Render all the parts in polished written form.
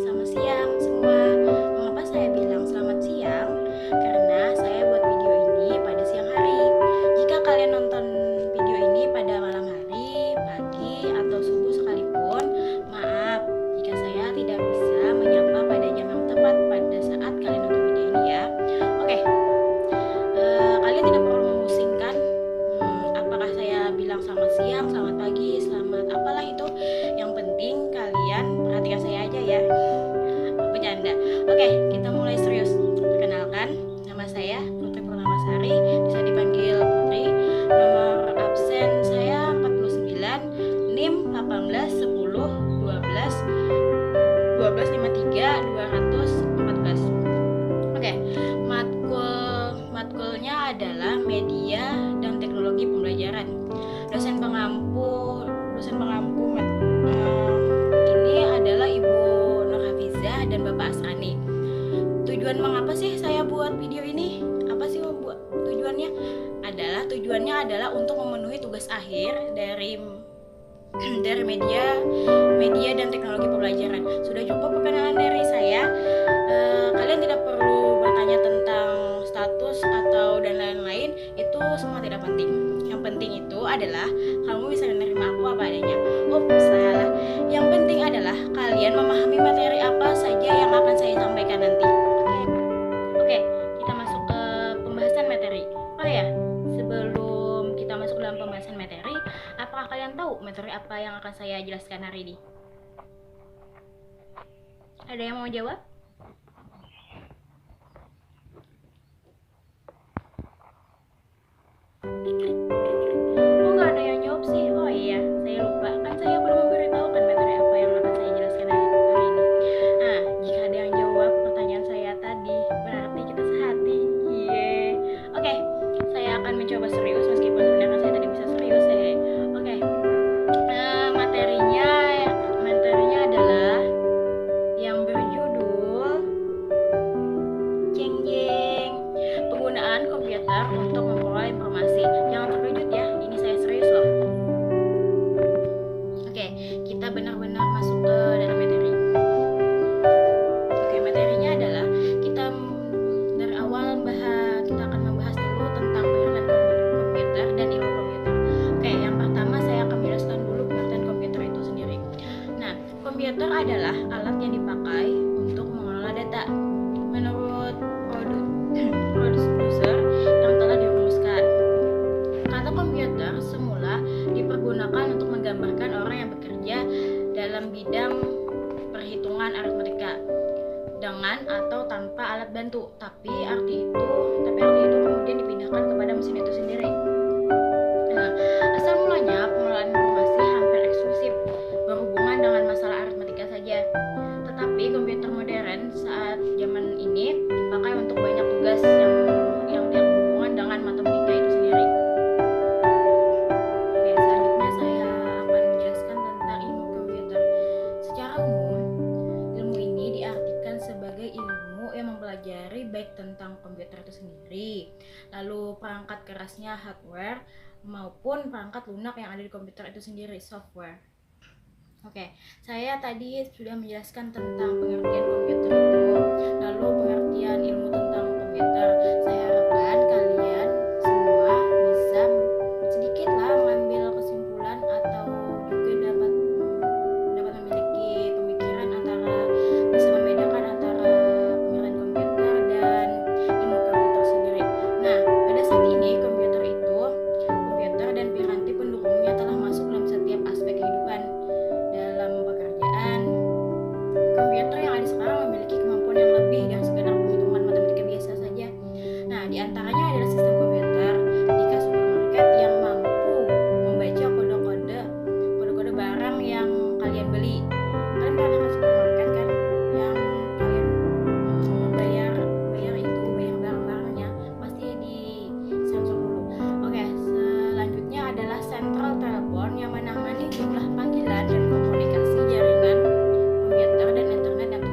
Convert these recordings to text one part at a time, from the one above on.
Selamat siang semua. Mengapa saya bilang selamat siang? Karena saya buat video ini pada siang hari. Jika kalian nonton video ini pada malam hari, pagi, atau subuh sekalipun, maaf jika saya tidak bisa menyapa pada jam yang tepat pada saat kalian nonton video ini ya. Oke, kalian tidak perlu memusingkan apakah saya bilang selamat siang, selamat pagi, selamat apalah itu. Yang penting kalian perhatikan saya aja ya. Bercanda. Oke, kita mulai serius. Perkenalkan, nama saya Putri Purnamasari, bisa dipanggil Putri. Nomor absen saya 49, NIM 18 10 12 1253 214. Oke, matkulnya adalah media dan teknologi pembelajaran. Dosen pengampu ini adalah Ibu Nur Hafizah dan Bapak Asrani. Tujuan mengapa sih saya buat video ini? Apa sih tujuannya? Tujuannya adalah untuk memenuhi tugas akhir dari media dan teknologi pembelajaran. Sudah cukup perkenalan dari saya. Kalian tidak perlu bertanya tentang status atau dan lain-lain, itu semua tidak penting. Yang penting itu adalah kamu bisa menerima aku apa adanya. Salah. Yang penting adalah kalian memahami materi apa saja yang akan saya sampaikan nanti. Oke, kita masuk ke pembahasan materi. Oh ya, sebelum kita masuk dalam pembahasan materi, apakah kalian tahu materi apa yang akan saya jelaskan hari ini? Ada yang mau jawab? Nggak ada yang jawab sih. Oh iya, saya lupa. Kan saya belum memberitahukan materi apa yang akan saya jelaskan hari ini. Nah, jika ada yang jawab pertanyaan saya tadi, berarti kita sehati. Oke, saya akan mencoba serius meskipun sebenarnya saya tadi bisa serius ya. Oke. Materinya adalah yang berjudul penggunaan komputer untuk memperoleh informasi. Jangan terkejut ya, ini saya serius loh. Oke, kita benar-benar masuk ke dalam materi. Oke, materinya adalah kita dari awal kita akan membahas dulu tentang pengertian komputer dan ilmu komputer. Oke, yang pertama saya akan menjelaskan dulu pengertian komputer itu sendiri. Nah, komputer adalah alat yang dipakai untuk mengelola data. Menurut produser yang telah dirumuskan, kata komputer semula dipergunakan untuk menggambarkan orang yang bekerja dalam bidang perhitungan aritmatika dengan atau tanpa alat bantu, tapi arti itu kemudian dipindahkan kepada mesin itu sendiri. Nah, asal mulanya pengelolaan informasi hampir eksklusif berhubungan dengan masalah aritmatika saja. Tetapi komputer modern saat zaman ini dipakai untuk banyak tugas yang berhubungan dengan matematika itu sendiri. Oke, selanjutnya saya akan menjelaskan tentang ilmu komputer. Secara umum, ilmu ini diartikan sebagai ilmu yang mempelajari baik tentang komputer itu sendiri, lalu perangkat kerasnya hardware, maupun perangkat lunak yang ada di komputer itu sendiri, software. Oke, saya tadi sudah menjelaskan tentang pengertian komputer itu, lalu pengertian ilmu tentang komputer. Saya harapkan kalian semua bisa sedikitlah mengambil kesimpulan atau juga dapat memiliki pemikiran bisa membedakan antara pengertian komputer dan ilmu komputer sendiri. Nah, pada saat ini komputer dan piranti pendukungnya telah masuk dalam setiap aspek kehidupan. Dalam pekerjaan, komputer yang ada sekarang memiliki kemampuan yang lebih dari sekedar penghitungan matematika biasa saja. Nah, di antaranya adalah sistem komputer di supermarket yang mampu membaca kode-kode barang yang kalian beli. Kalian pernah ke supermarket kan, yang kalian bayar barang-barangnya pasti di sensor dulu. Oke, selanjutnya adalah sentral telepon yang menangani jumlah panggilan dan komunikasi jaringan komputer dan internet yang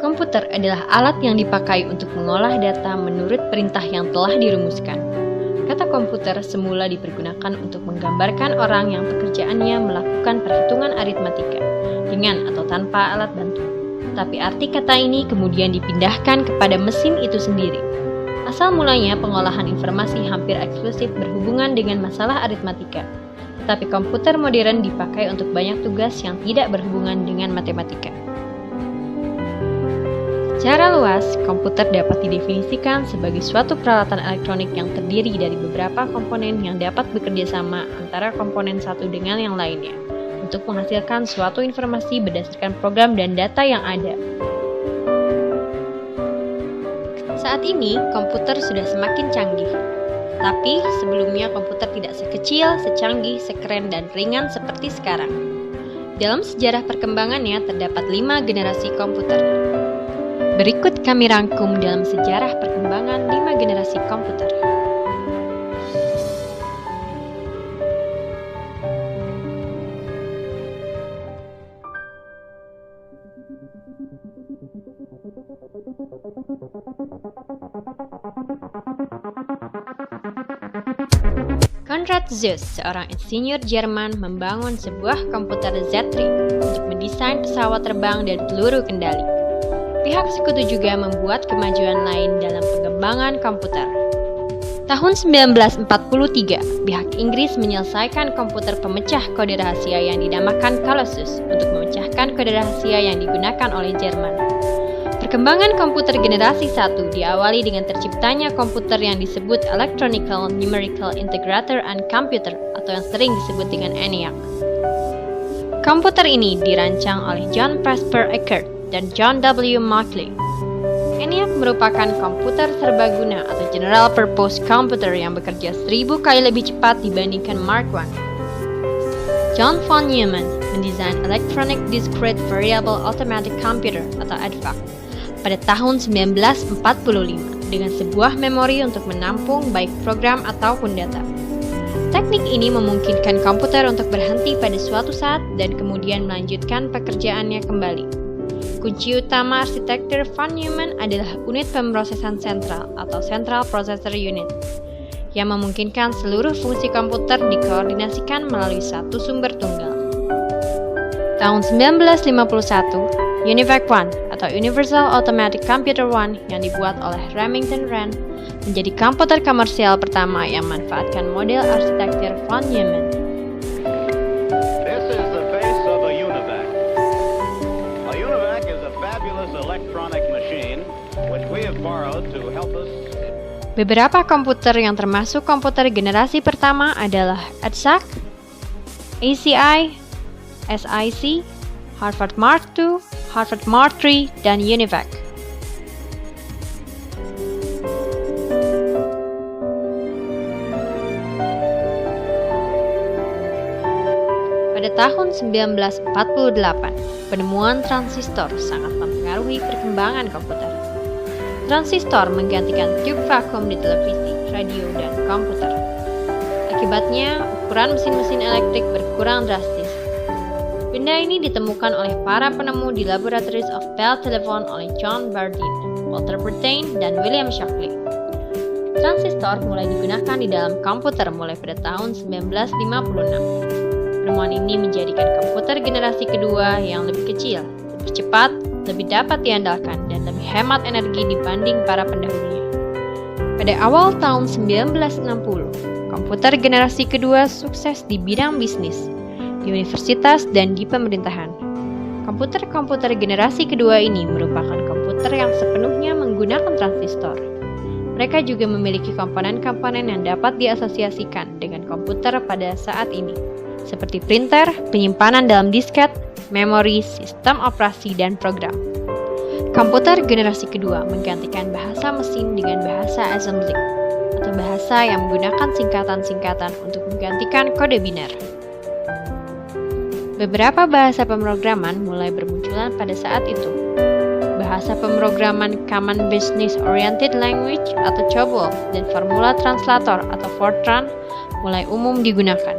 Komputer adalah alat yang dipakai untuk mengolah data menurut perintah yang telah dirumuskan. Kata komputer semula dipergunakan untuk menggambarkan orang yang pekerjaannya melakukan perhitungan aritmatika, dengan atau tanpa alat bantu. Tapi arti kata ini kemudian dipindahkan kepada mesin itu sendiri. Asal mulanya pengolahan informasi hampir eksklusif berhubungan dengan masalah aritmatika. Tetapi komputer modern dipakai untuk banyak tugas yang tidak berhubungan dengan matematika. Secara luas, komputer dapat didefinisikan sebagai suatu peralatan elektronik yang terdiri dari beberapa komponen yang dapat bekerja sama antara komponen satu dengan yang lainnya untuk menghasilkan suatu informasi berdasarkan program dan data yang ada. Saat ini, komputer sudah semakin canggih. Tapi, sebelumnya komputer tidak sekecil, secanggih, sekeren, dan ringan seperti sekarang. Dalam sejarah perkembangannya terdapat 5 generasi komputer. Berikut kami rangkum dalam sejarah perkembangan 5 generasi komputer. Konrad Zuse, seorang insinyur Jerman, membangun sebuah komputer Z3 untuk mendesain pesawat terbang dan peluru kendali. Pihak sekutu juga membuat kemajuan lain dalam pengembangan komputer. Tahun 1943, pihak Inggris menyelesaikan komputer pemecah kode rahasia yang dinamakan Colossus untuk memecahkan kode rahasia yang digunakan oleh Jerman. Perkembangan komputer generasi 1 diawali dengan terciptanya komputer yang disebut Electronical Numerical Integrator and Computer atau yang sering disebut dengan ENIAC. Komputer ini dirancang oleh John Presper Eckert dan John W. Markley. ENIAC merupakan komputer serbaguna atau General Purpose Computer yang bekerja 1000 kali lebih cepat dibandingkan Mark I. John von Neumann mendesain Electronic Discrete Variable Automatic Computer atau EDVAC pada tahun 1945 dengan sebuah memori untuk menampung baik program ataupun data. Teknik ini memungkinkan komputer untuk berhenti pada suatu saat dan kemudian melanjutkan pekerjaannya kembali. Kunci utama arsitektur von Neumann adalah unit pemrosesan sentral atau Central Processor Unit, yang memungkinkan seluruh fungsi komputer dikoordinasikan melalui satu sumber tunggal. Tahun 1951, UNIVAC One atau Universal Automatic Computer One yang dibuat oleh Remington Rand menjadi komputer komersial pertama yang memanfaatkan model arsitektur von Neumann. This is the face of a UNIVAC. A UNIVAC is a fabulous electronic machine which we have borrowed to help us. Beberapa komputer yang termasuk komputer generasi pertama adalah EDSAC, ACI, SIC, Harvard Mark II, Harvard Mark III, dan UNIVAC. Pada tahun 1948, penemuan transistor sangat mempengaruhi perkembangan komputer. Transistor menggantikan tube vakum di televisi, radio, dan komputer. Akibatnya, ukuran mesin-mesin elektrik berkurang drastis. Benda ini ditemukan oleh para penemu di Laboratories of Bell Telephone oleh John Bardeen, Walter Brattain, dan William Shockley. Transistor mulai digunakan di dalam komputer mulai pada tahun 1956. Penemuan ini menjadikan komputer generasi kedua yang lebih kecil, lebih cepat, lebih dapat diandalkan, dan lebih hemat energi dibanding para pendahulunya. Pada awal tahun 1960, komputer generasi kedua sukses di bidang bisnis, di universitas, dan di pemerintahan. Komputer-komputer generasi kedua ini merupakan komputer yang sepenuhnya menggunakan transistor. Mereka juga memiliki komponen-komponen yang dapat diasosiasikan dengan komputer pada saat ini, seperti printer, penyimpanan dalam disket, memori, sistem operasi, dan program. Komputer generasi kedua menggantikan bahasa mesin dengan bahasa assembly, atau bahasa yang menggunakan singkatan-singkatan untuk menggantikan kode biner. Beberapa bahasa pemrograman mulai bermunculan pada saat itu. Bahasa pemrograman Common Business Oriented Language atau COBOL dan formula translator atau Fortran mulai umum digunakan.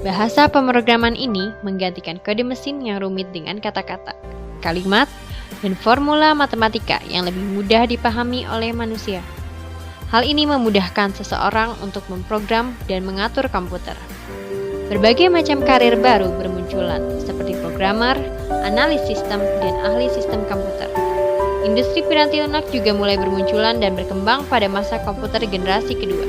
Bahasa pemrograman ini menggantikan kode mesin yang rumit dengan kata-kata, kalimat, dan formula matematika yang lebih mudah dipahami oleh manusia. Hal ini memudahkan seseorang untuk memprogram dan mengatur komputer. Berbagai macam karir baru bermunculan, seperti programmer, analis sistem, dan ahli sistem komputer. Industri piranti lunak juga mulai bermunculan dan berkembang pada masa komputer generasi kedua.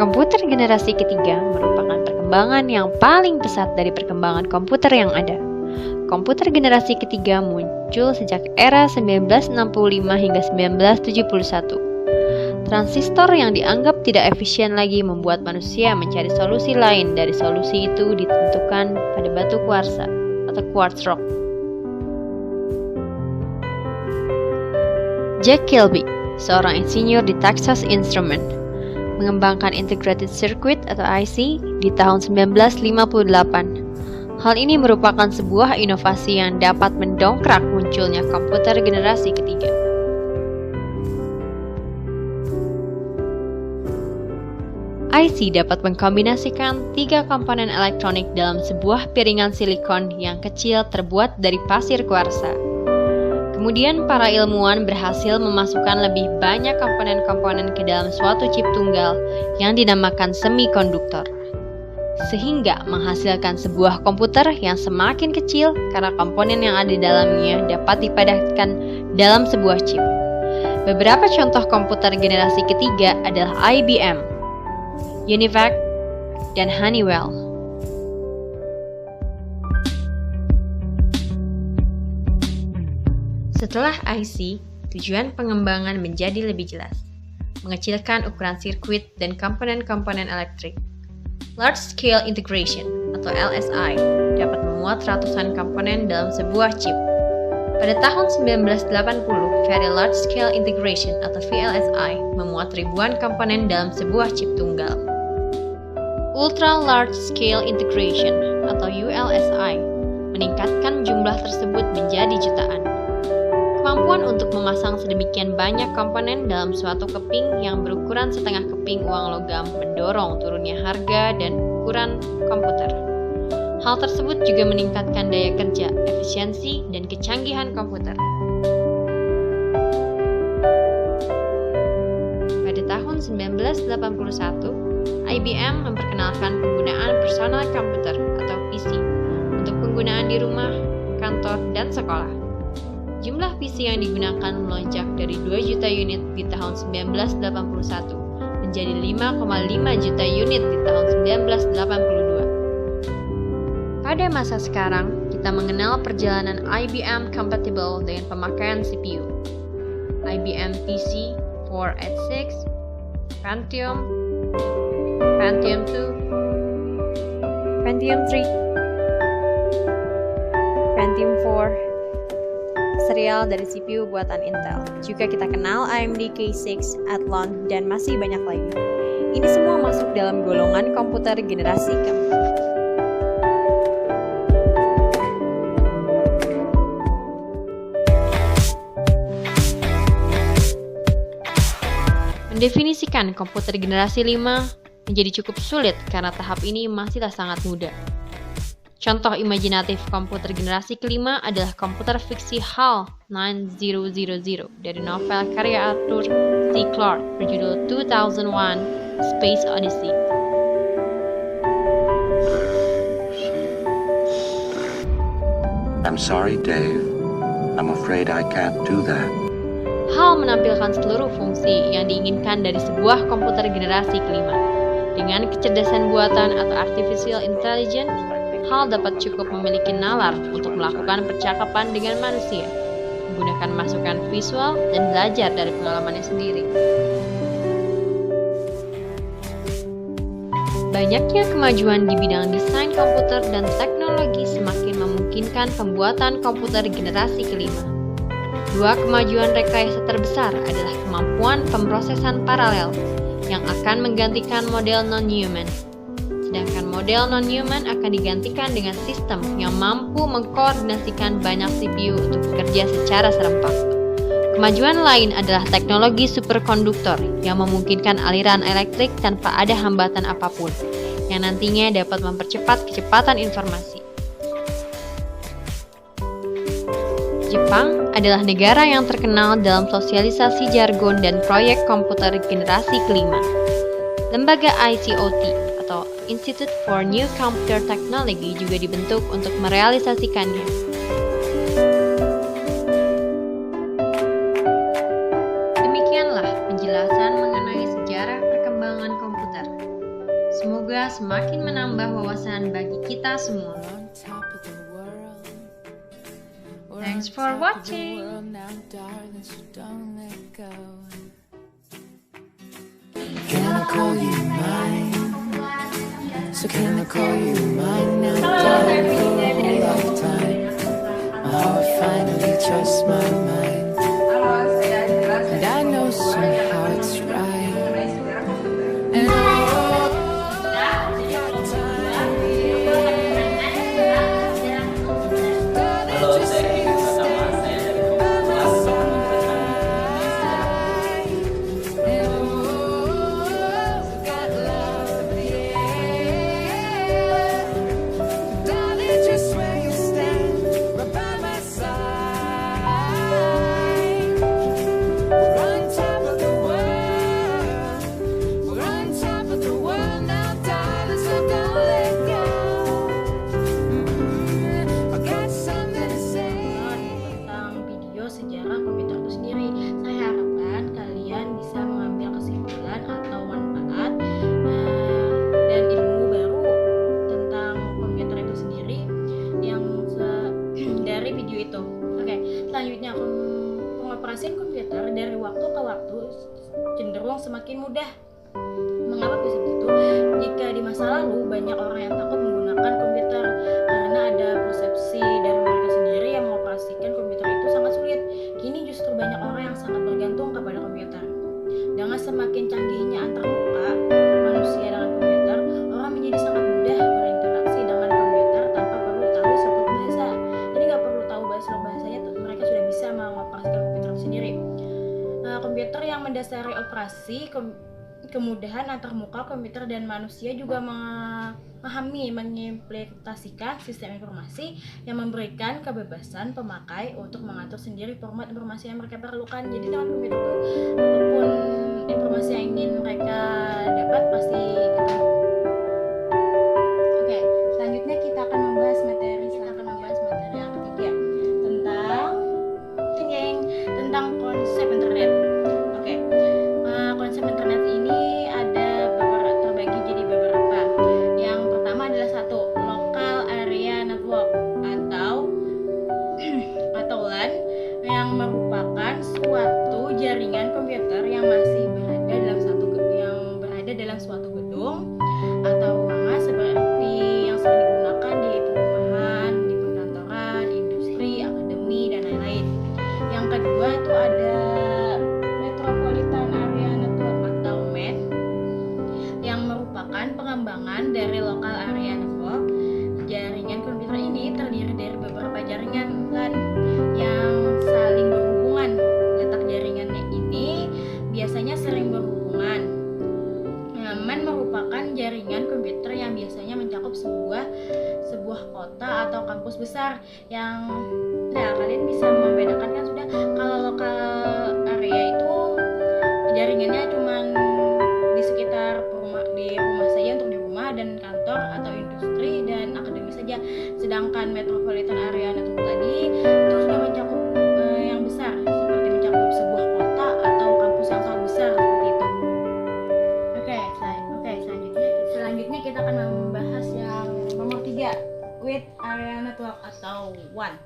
Komputer generasi ketiga merupakan perkembangan yang paling pesat dari perkembangan komputer yang ada. Komputer generasi ketiga muncul sejak era 1965 hingga 1971. Transistor yang dianggap tidak efisien lagi membuat manusia mencari solusi lain dari solusi itu ditentukan pada batu kuarsa atau quartz rock. Jack Kilby, seorang insinyur di Texas Instruments, mengembangkan Integrated Circuit atau IC di tahun 1958. Hal ini merupakan sebuah inovasi yang dapat mendongkrak munculnya komputer generasi ketiga. IC dapat mengkombinasikan 3 komponen elektronik dalam sebuah piringan silikon yang kecil terbuat dari pasir kuarsa. Kemudian para ilmuwan berhasil memasukkan lebih banyak komponen-komponen ke dalam suatu chip tunggal yang dinamakan semikonduktor, sehingga menghasilkan sebuah komputer yang semakin kecil karena komponen yang ada di dalamnya dapat dipadatkan dalam sebuah chip. Beberapa contoh komputer generasi ketiga adalah IBM, UNIVAC, dan Honeywell. Setelah IC, tujuan pengembangan menjadi lebih jelas, mengecilkan ukuran sirkuit dan komponen-komponen elektrik. Large Scale Integration atau LSI dapat memuat ratusan komponen dalam sebuah chip. Pada tahun 1980, Very Large Scale Integration atau VLSI memuat ribuan komponen dalam sebuah chip tunggal. Ultra Large Scale Integration atau ULSI meningkatkan jumlah tersebut menjadi jutaan. Kemampuan untuk memasang sedemikian banyak komponen dalam suatu keping yang berukuran setengah keping uang logam mendorong turunnya harga dan ukuran komputer. Hal tersebut juga meningkatkan daya kerja, efisiensi, dan kecanggihan komputer. tahun 1981, IBM memperkenalkan penggunaan personal computer atau PC untuk penggunaan di rumah, kantor, dan sekolah. Jumlah PC yang digunakan melonjak dari 2 juta unit di tahun 1981 menjadi 5,5 juta unit di tahun 1982. Pada masa sekarang, kita mengenal perjalanan IBM compatible dengan pemakaian CPU. IBM PC 486, Pentium, Pentium 2, Pentium 3, Pentium 4, serial dari CPU buatan Intel. Juga kita kenal AMD K6, Athlon, dan masih banyak lagi. Ini semua masuk dalam golongan komputer generasi keempat. Mendefinisikan komputer generasi 5 menjadi cukup sulit karena tahap ini masihlah sangat muda. Contoh imajinatif komputer generasi kelima adalah komputer fiksi HAL 9000 dari novel karya Arthur C. Clarke berjudul 2001: Space Odyssey. I'm sorry, Dave. I'm afraid I can't do that. HAL menampilkan seluruh fungsi yang diinginkan dari sebuah komputer generasi kelima. Dengan kecerdasan buatan atau artificial intelligence, HAL dapat cukup memiliki nalar untuk melakukan percakapan dengan manusia, menggunakan masukan visual dan belajar dari pengalamannya sendiri. Banyaknya kemajuan di bidang desain komputer dan teknologi semakin memungkinkan pembuatan komputer generasi kelima. Dua kemajuan rekayasa terbesar adalah kemampuan pemrosesan paralel yang akan menggantikan model non-Newman. Sedangkan model non-Newman akan digantikan dengan sistem yang mampu mengkoordinasikan banyak CPU untuk bekerja secara serempak. Kemajuan lain adalah teknologi superkonduktor yang memungkinkan aliran elektrik tanpa ada hambatan apapun, yang nantinya dapat mempercepat kecepatan informasi. Jepang adalah negara yang terkenal dalam sosialisasi jargon dan proyek komputer generasi kelima. Lembaga ICOT atau Institute for New Computer Technology juga dibentuk untuk merealisasikannya. Demikianlah penjelasan mengenai sejarah perkembangan komputer. Semoga semakin menambah wawasan bagi kita semua. Thanks for watching. Can I call you mine? So can I call you mine now? Darling, for a lifetime. My heart finally trusts my mind, and I know somehow it's right. And selanjutnya pengoperasian komputer dari waktu ke waktu cenderung semakin mudah. Mengapa bisa begitu? Jika di masa lalu banyak orang yang takut menggunakan komputer karena ada persepsi dari mereka sendiri yang mengoperasikan komputer itu sangat sulit. Kini justru banyak orang yang sangat bergantung kepada komputer. Dengan semakin canggihnya antarmuka manusia dengan komputer, orang menjadi sangat mudah berinteraksi dengan komputer tanpa perlu tahu struktur bahasa. Jadi nggak perlu tahu bahasanya, mereka sudah bisa mengoperasikan komputer sendiri. Komputer yang mendasari operasi kemudahan antarmuka komputer dan manusia juga memahami mengimplementasikan sistem informasi yang memberikan kebebasan pemakai untuk mengatur sendiri format informasi yang mereka perlukan. Jadi dengan komputer itu apapun informasi yang ingin besar yang kalian bisa membedakan kan sudah. Kalau lokal area itu jaringannya cuman di sekitar di rumah saja, untuk di rumah dan kantor atau industri dan akademis saja. Sedangkan metropolitan area network tadi itu sudah mencakup yang besar, seperti mencakup sebuah kota atau kampus yang sangat besar seperti itu. Selanjutnya kita akan membahas yang nomor 3, Wide Area Network atau WAN.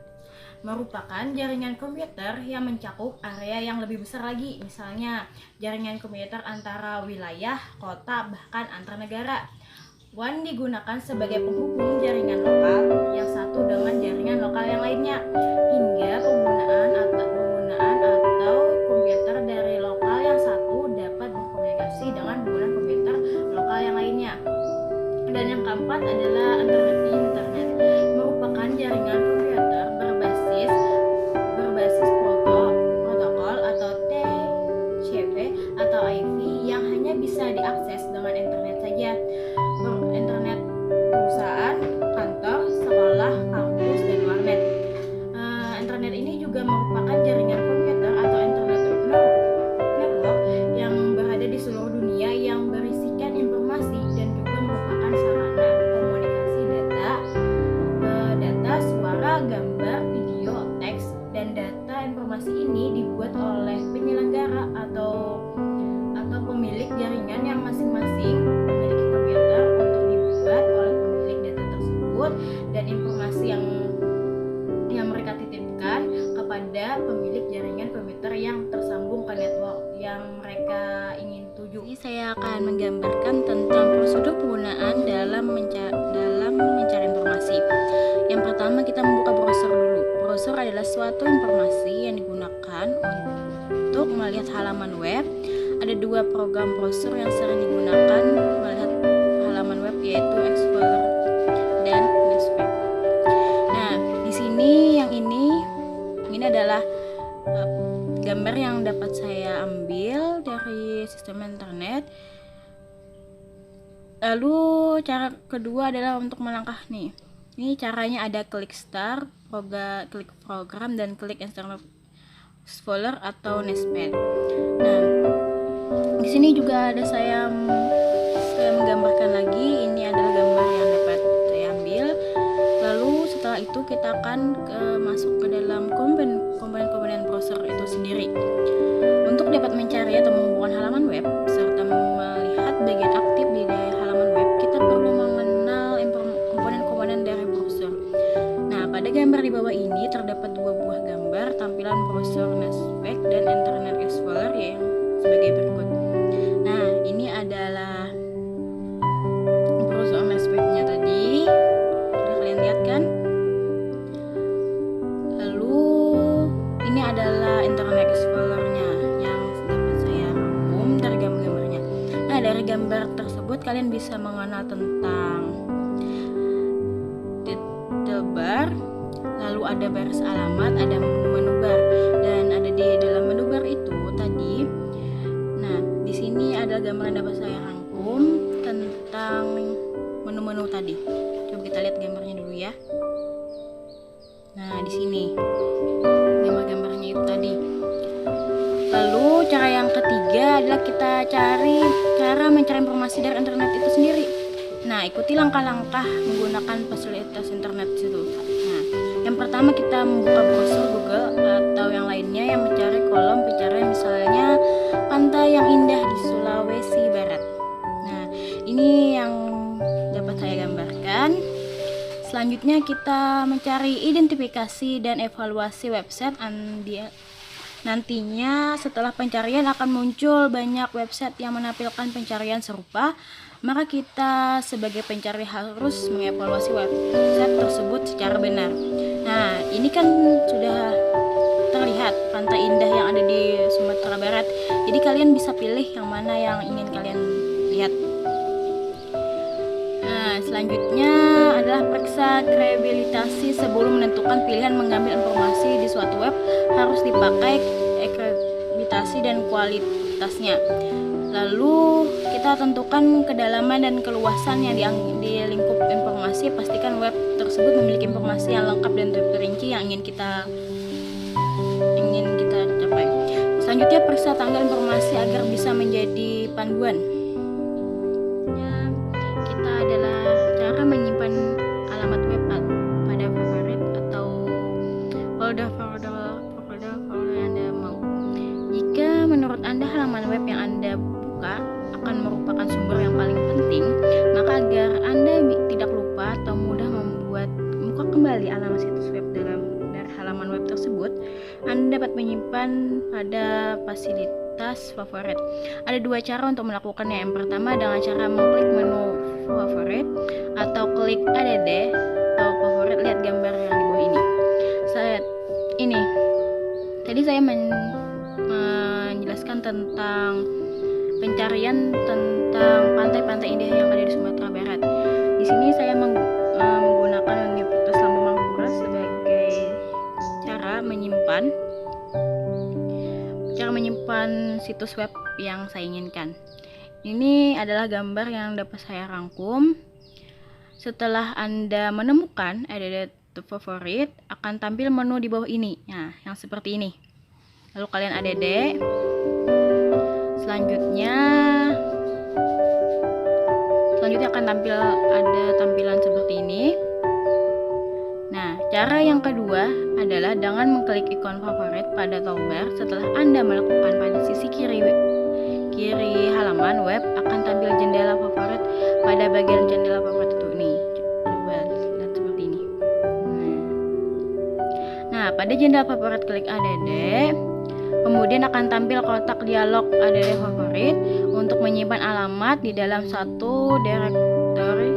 Merupakan jaringan komputer yang mencakup area yang lebih besar lagi, misalnya jaringan komputer antara wilayah, kota, bahkan antar negara. WAN digunakan sebagai penghubung jaringan lokal yang satu dengan jaringan lokal yang lainnya, hingga penggunaan atau komputer dari lokal yang satu dapat berkomunikasi dengan penggunaan komputer lokal yang lainnya. Dan yang keempat adalah internet. Merupakan jaringan komputer berbasis protokol atau TCP atau IP yang hanya bisa diakses dengan internet saja. Internet perusahaan, kantor, sekolah, kampus, dan warnet. Internet ini juga merupakan jaringan komputer atau internet network yang berada di seluruh dunia yang berisikan informasi dan juga merupakan sarana komunikasi data, suara, gambar, video, teks, dan data informasi ini dibuat oleh penyelenggara atau pemilik jaringan yang masing-masing memiliki komputer untuk dibuat oleh pemilik data tersebut, dan informasi yang mereka titipkan kepada pemilik jaringan komputer yang tersambung ke network yang mereka ingin tuju. Ini saya akan menggambarkan tentang prosedur penggunaan dalam mencari informasi. Yang pertama, kita membuka browser dulu. Browser adalah suatu informasi yang digunakan untuk melihat halaman web. Ada 2 program browser yang sering digunakan melihat halaman web, yaitu Explorer dan Netscape. Nah, di sini ini adalah gambar yang dapat saya ambil dari sistem internet. Lalu cara kedua adalah untuk melangkah nih. Ini caranya ada klik start, klik program, dan klik Internet Explorer atau Netscape. Nah, di sini juga ada saya menggambarkan lagi. Ini adalah gambar yang dapat saya ambil. Lalu setelah itu kita akan masuk ke dalam komponen browser itu sendiri. Untuk dapat mencari atau menghubungkan halaman web serta melihat bagian aktif di halaman web, kita perlu mengenal komponen-komponen dari browser. Nah, pada gambar di bawah ini terdapat 2 buah gambar tampilan browser Netscape dan Internet Explorer yang sebagai berikut. Nah, ini adalah browser Netscape-nya tadi. Sudah kalian lihat kan? Lalu ini adalah Internet Explorer-nya yang dapat saya rangkum dari gambar-gambarnya. Nah, dari gambar tersebut kalian bisa mengenal tentang title bar, lalu ada baris alamat, ada menu bar, dan ada di dalam menu bar itu tadi. Nah, di sini ada gambar yang dapat saya rangkum tentang menu-menu tadi. Coba kita lihat gambarnya dulu ya. Nah, di sini gambar-gambarnya itu tadi. Lalu cara yang ketiga adalah kita cara mencari informasi dari internet itu sendiri. Nah, ikuti langkah-langkah menggunakan fasilitas internet itu. Nah, yang pertama kita membuka browser Google atau yang lainnya yang mencari kolom pencarian, misalnya pantai yang indah di Sulawesi Barat. Nah, ini yang dapat saya gambarkan. Selanjutnya kita mencari identifikasi dan evaluasi website. Nantinya setelah pencarian akan muncul banyak website yang menampilkan pencarian serupa. Maka kita sebagai pencari harus mengevaluasi website tersebut secara benar. Nah, ini kan sudah terlihat pantai indah yang ada di Sumatera Barat. Jadi kalian bisa pilih yang mana yang ingin kalian lihat. Nah, selanjutnya adalah periksa kredibilitas sebelum menentukan pilihan mengambil informasi di suatu web. Harus dipakai akreditasi dan kualitasnya. Lalu kita tentukan kedalaman dan keluasan yang di lingkup informasi, pastikan web tersebut memiliki informasi yang lengkap dan terperinci yang ingin kita capai. Selanjutnya, periksa tanggal informasi agar bisa menjadi panduan. Kita adalah cara menyimpan alamat web pada favorit atau folder yang Anda mau. Jika menurut Anda halaman web yang Anda buka akan merupakan sumber yang paling penting, maka agar Anda tidak lupa atau mudah membuat buka kembali alamat situs web dari halaman web tersebut, Anda dapat menyimpan pada fasilitas favorit. Ada dua cara untuk melakukannya. Yang pertama dengan cara mengklik menu favorit atau klik add atau favorit. Lihat gambar yang di bawah ini. Tadi saya menjelaskan tentang pencarian tentang pantai-pantai indah yang ada di Sumatera Barat. Di sini saya menggunakan Universitas Lambung Mangkurat sebagai cara menyimpan situs web yang saya inginkan. Ini adalah gambar yang dapat saya rangkum. Setelah Anda menemukan add favorit, akan tampil menu di bawah ini. Nah, yang seperti ini. Lalu kalian add. Selanjutnya akan ada tampilan seperti ini. Nah, cara yang kedua adalah dengan mengklik ikon favorit pada toolbar. Setelah Anda melakukan, pada sisi kiri halaman web akan tampil jendela favorit. Pada bagian jendela favorit itu nih, coba lihat seperti ini. Nah, pada jendela favorit klik add. Kemudian akan tampil kotak dialog add favorit untuk menyimpan alamat di dalam satu direktori,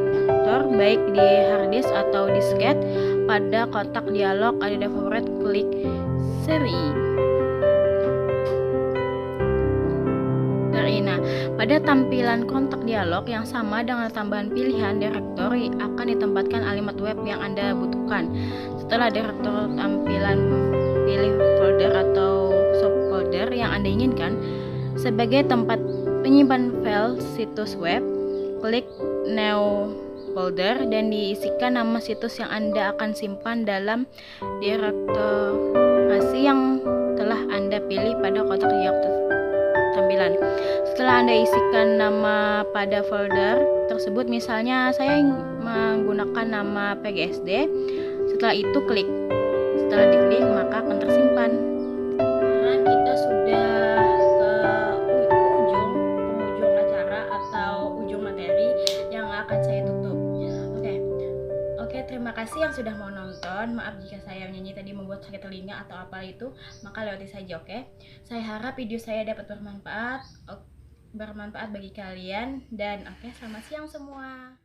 baik di harddisk atau disket. Pada kotak dialog add favorit klik seri. Nah, pada tampilan kontak dialog yang sama dengan tambahan pilihan direktori akan ditempatkan alamat web yang Anda butuhkan. Setelah direktori tampilan, pilih folder atau subfolder yang Anda inginkan sebagai tempat penyimpan file situs web. Klik new folder dan diisikan nama situs yang Anda akan simpan dalam direktori yang telah Anda pilih pada kotak dialog tampilan. Setelah Anda isikan nama pada folder tersebut, misalnya saya menggunakan nama PGSD. Setelah itu klik. Setelah diklik maka akan tersimpan. Nah, kita sudah ke ujung acara atau ujung materi yang akan saya tutup. Oke, terima kasih yang sudah mau nonton. Maaf jika saya nyanyi tadi membuat sakit telinga atau apa itu, maka lewati saja, oke? Saya harap video saya dapat bermanfaat bagi kalian, dan oke, selamat siang semua.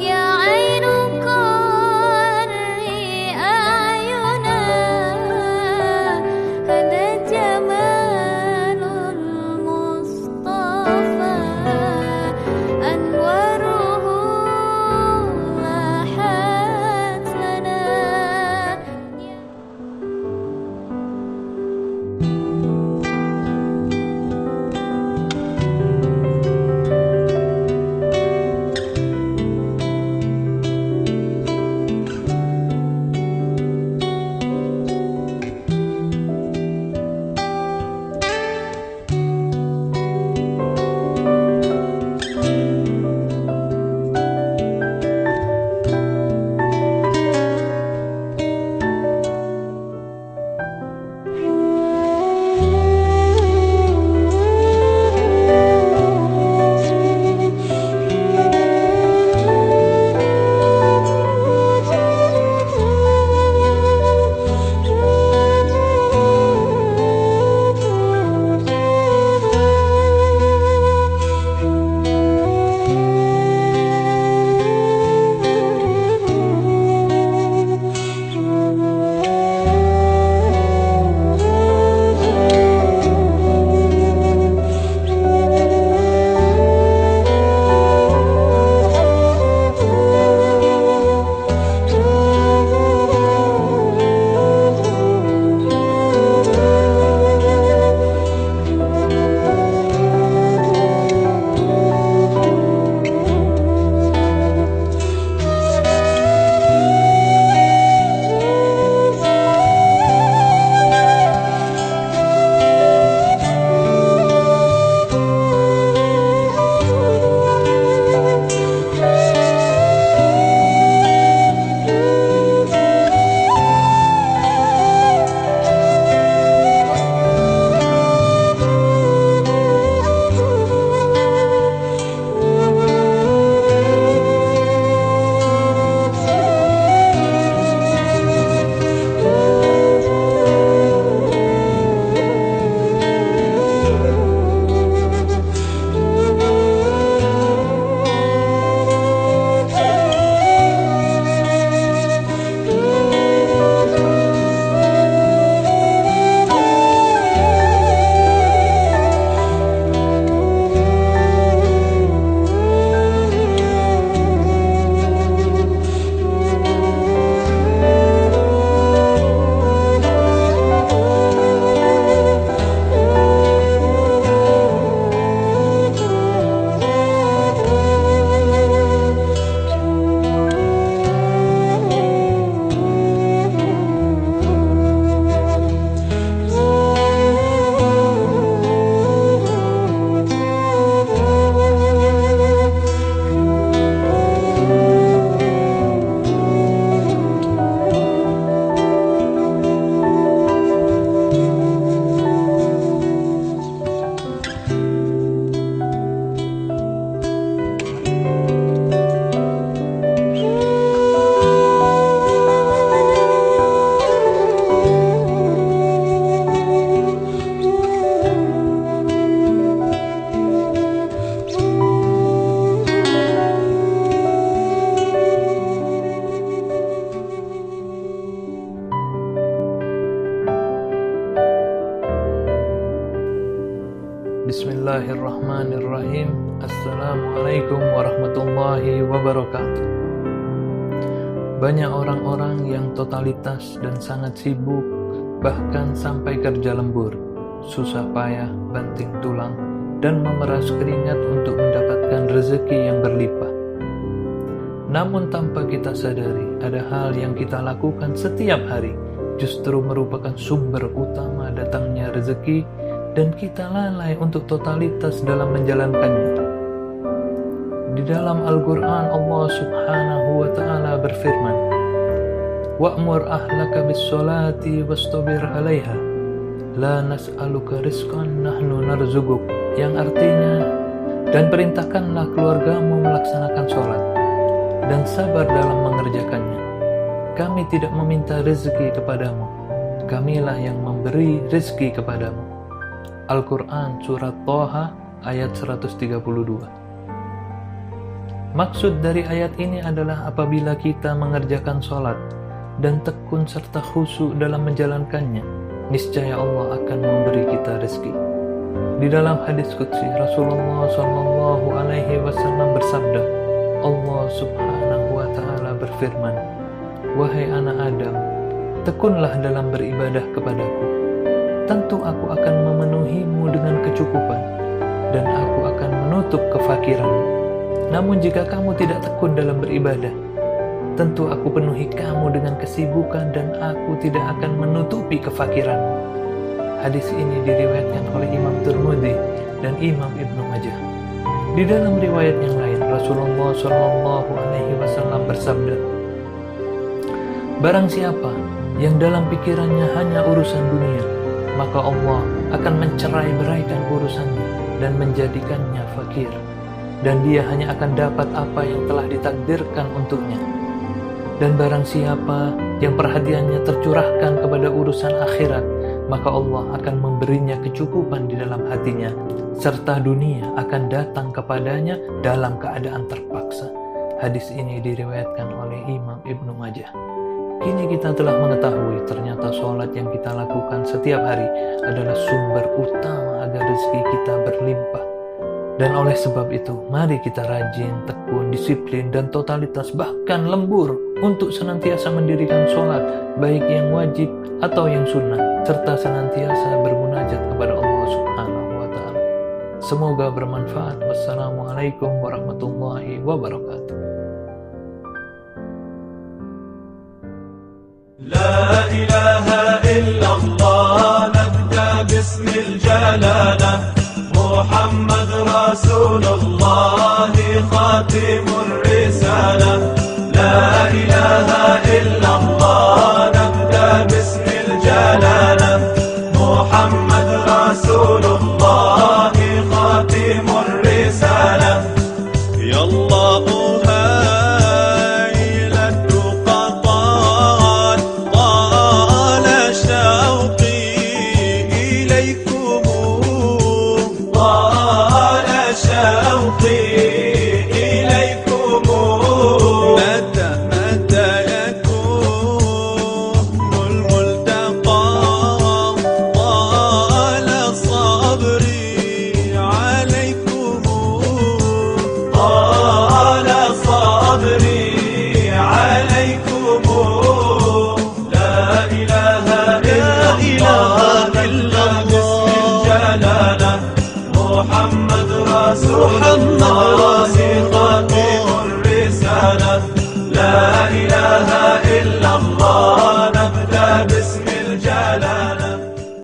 يا عين Bismillahirrahmanirrahim. Assalamualaikum warahmatullahi wabarakatuh. Banyak orang-orang yang totalitas dan sangat sibuk, bahkan sampai kerja lembur, susah payah, banting tulang, dan memeras keringat untuk mendapatkan rezeki yang berlimpah. Namun tanpa kita sadari, ada hal yang kita lakukan setiap hari justru merupakan sumber utama datangnya rezeki, dan kita lalai untuk totalitas dalam menjalankannya. Di dalam Al-Quran, Allah Subhanahu wa Ta'ala berfirman, "Wa'mur ahlaka bis-sholati wastabir 'alaiha, la nas'aluka rizqan nahnu narzuquk," yang artinya, dan perintahkanlah keluargamu melaksanakan sholat dan sabar dalam mengerjakannya. Kami tidak meminta rezeki kepadamu, kamilah yang memberi rezeki kepadamu. Al-Quran Surat Thaha ayat 132. Maksud dari ayat ini adalah apabila kita mengerjakan sholat dan tekun serta khusyuk dalam menjalankannya, niscaya Allah akan memberi kita rezeki. Di dalam hadis qudsi, Rasulullah Shallallahu Alaihi Wasallam bersabda, Allah Subhanahu Wa Taala berfirman, "Wahai anak Adam, tekunlah dalam beribadah kepadaku. Tentu aku akan memenuhimu dengan kecukupan, dan aku akan menutup kefakiranmu. Namun jika kamu tidak tekun dalam beribadah, tentu aku penuhi kamu dengan kesibukan dan aku tidak akan menutupi kefakiranmu." Hadis ini diriwayatkan oleh Imam Tirmidzi dan Imam Ibnu Majah. Di dalam riwayat yang lain, Rasulullah Shallallahu Alaihi Wasallam bersabda, "Barang siapa yang dalam pikirannya hanya urusan dunia, maka Allah akan mencerai-beraikan urusannya dan menjadikannya fakir, dan dia hanya akan dapat apa yang telah ditakdirkan untuknya. Dan barang siapa yang perhatiannya tercurahkan kepada urusan akhirat, maka Allah akan memberinya kecukupan di dalam hatinya, serta dunia akan datang kepadanya dalam keadaan terpaksa." Hadis ini diriwayatkan oleh Imam Ibnu Majah. Kini kita telah mengetahui ternyata sholat yang kita lakukan setiap hari adalah sumber utama agar rezeki kita berlimpah. Dan oleh sebab itu, mari kita rajin, tekun, disiplin, dan totalitas, bahkan lembur untuk senantiasa mendirikan sholat, baik yang wajib atau yang sunnah, serta senantiasa bermunajat kepada Allah Subhanahu wa Ta'ala. Semoga bermanfaat. Wassalamualaikum warahmatullahi wabarakatuh. لا إله إلا الله نبدأ باسم الجلالة محمد رسول الله خاتم الرسالة لا إله إلا الله نبدأ باسم الجلالة محمد رسول الله